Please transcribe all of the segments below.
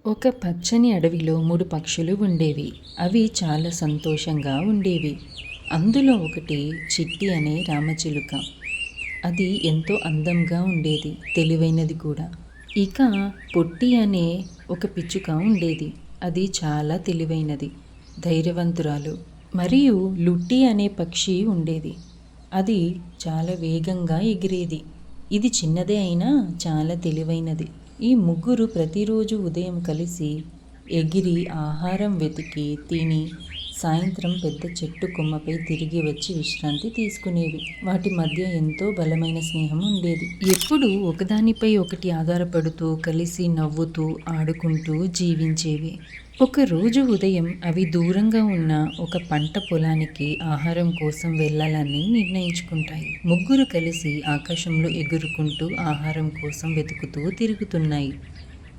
ఒక పచ్చని అడవిలో 3 పక్షులు ఉండేవి. అవి చాలా సంతోషంగా ఉండేవి. అందులో ఒకటి చిట్టి అనే రామచిలుక. అది ఎంతో అందంగా ఉండేది, తెలివైనది కూడా. ఇక పొట్టి అనే ఒక పిచ్చుక ఉండేది. అది చాలా తెలివైనది, ధైర్యవంతురాలు. మరియు లుట్టి అనే పక్షి ఉండేది. అది చాలా వేగంగా ఎగిరేది. ఇది చిన్నదే అయినా చాలా తెలివైనది. ఈ ముగ్గురు ప్రతిరోజు ఉదయం కలిసి ఎగిరి ఆహారం వెతికి తిని సాయంత్రం పెద్ద చెట్టు కొమ్మపై తిరిగి వచ్చి విశ్రాంతి తీసుకునేవి. వాటి మధ్య ఎంతో బలమైన స్నేహం ఉండేది. ఎప్పుడూ ఒకదానిపై ఒకటి ఆధారపడుతూ కలిసి నవ్వుతూ ఆడుకుంటూ జీవించేవి. ఒకరోజు ఉదయం అవి దూరంగా ఉన్న ఒక పంట పొలానికి ఆహారం కోసం వెళ్ళాలని నిర్ణయించుకుంటాయి. ముగ్గురు కలిసి ఆకాశంలో ఎగురుకుంటూ ఆహారం కోసం వెతుకుతూ తిరుగుతున్నాయి.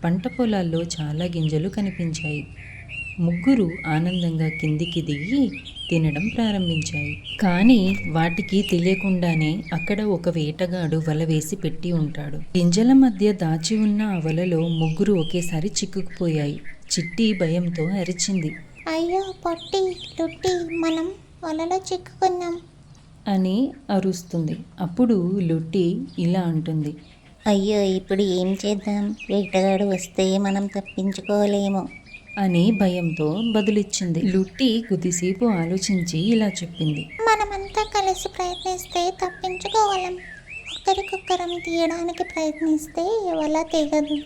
పంట పొలాల్లో చాలా గింజలు కనిపించాయి. ముగ్గురు ఆనందంగా కిందికి దిగి తినడం ప్రారంభించాయి. కానీ వాటికి తెలియకుండానే అక్కడ ఒక వేటగాడు వల వేసి పెట్టి ఉంటాడు. గింజల మధ్య దాచి ఉన్న ఆ వలలో ముగ్గురు ఒకేసారి చిక్కుకుపోయాయి. చిట్టి భయంతో అరిచింది. అయ్యో పొట్టి లుట్టి, మనం వలలో చిక్కుకున్నాం అని అరుస్తుంది. అప్పుడు లుట్టి ఇలా అంటుంది. అయ్యో ఇప్పుడు ఏం చేద్దాం, వేటగాడు వస్తే మనం తప్పించుకోలేము అని భయంతో బదులిచ్చింది. లుట్టి కొద్దిసేపు ఆలోచించి ఇలా చెప్పింది. మనమంతా కలిసి ప్రయత్నిస్తే తప్పించుకోగలం. ఒకరికొకరం తీయడానికి ప్రయత్నిస్తే వల తెగదు.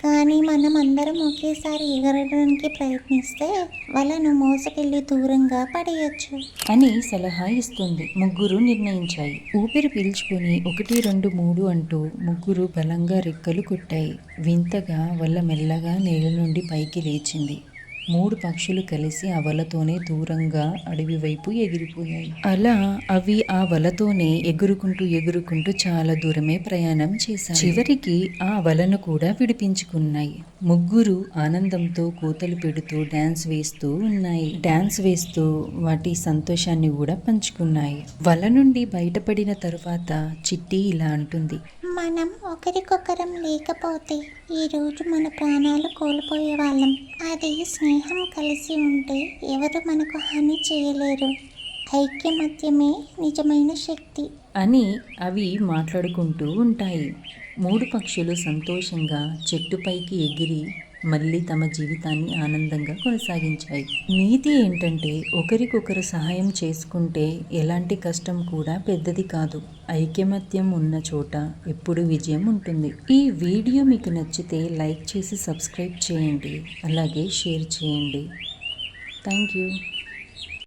కానీ మనం అందరం ఒకేసారి ఎగరడానికి ప్రయత్నిస్తే వలను మోసుకెళ్ళి దూరంగా పడేయచ్చు అని సలహా ఇస్తుంది. ముగ్గురు నిర్ణయించాయి. ఊపిరి పీల్చుకొని 1, 2, 3 అంటూ ముగ్గురు బలంగా రెక్కలు కొట్టాయి. వింతగా వల మెల్లగా నేల నుండి పైకి లేచింది. 3 పక్షులు కలిసి ఆ వలతోనే దూరంగా అడవి వైపు ఎగిరిపోయాయి. అలా అవి ఆ వలతోనే ఎగురుకుంటూ చాలా దూరమే ప్రయాణం చేశాయి. చివరికి ఆ వలను కూడా విడిపించుకున్నాయి. ముగ్గురు ఆనందంతో కూతలు పెడుతూ డాన్స్ వేస్తూ వాటి సంతోషాన్ని కూడా పంచుకున్నాయి. వల నుండి బయటపడిన తరువాత చిట్టి ఇలా అంటుంది. మనం ఒకరికొకరం లేకపోతే ఈరోజు మన ప్రాణాలు కోల్పోయే వాళ్ళం. అది స్నేహం కలిసి ఉంటే ఎవరు మనకు హాని చేయలేరు. ఐక్యమత్యమే నిజమైన శక్తి అని అవి మాట్లాడుకుంటూ ఉంటాయి. 3 పక్షులు సంతోషంగా చెట్టుపైకి ఎగిరి మళ్ళీ తమ జీవితాన్ని ఆనందంగా కొనసాగించాయి. నీతి ఏంటంటే ఒకరికొకరు సహాయం చేసుకుంటే ఎలాంటి కష్టం కూడా పెద్దది కాదు. ఐకమత్యం ఉన్న చోట ఎప్పుడు విజయం ఉంటుంది. ఈ వీడియో మీకు నచ్చితే లైక్ చేసి సబ్స్క్రైబ్ చేయండి, అలాగే షేర్ చేయండి. Thank you.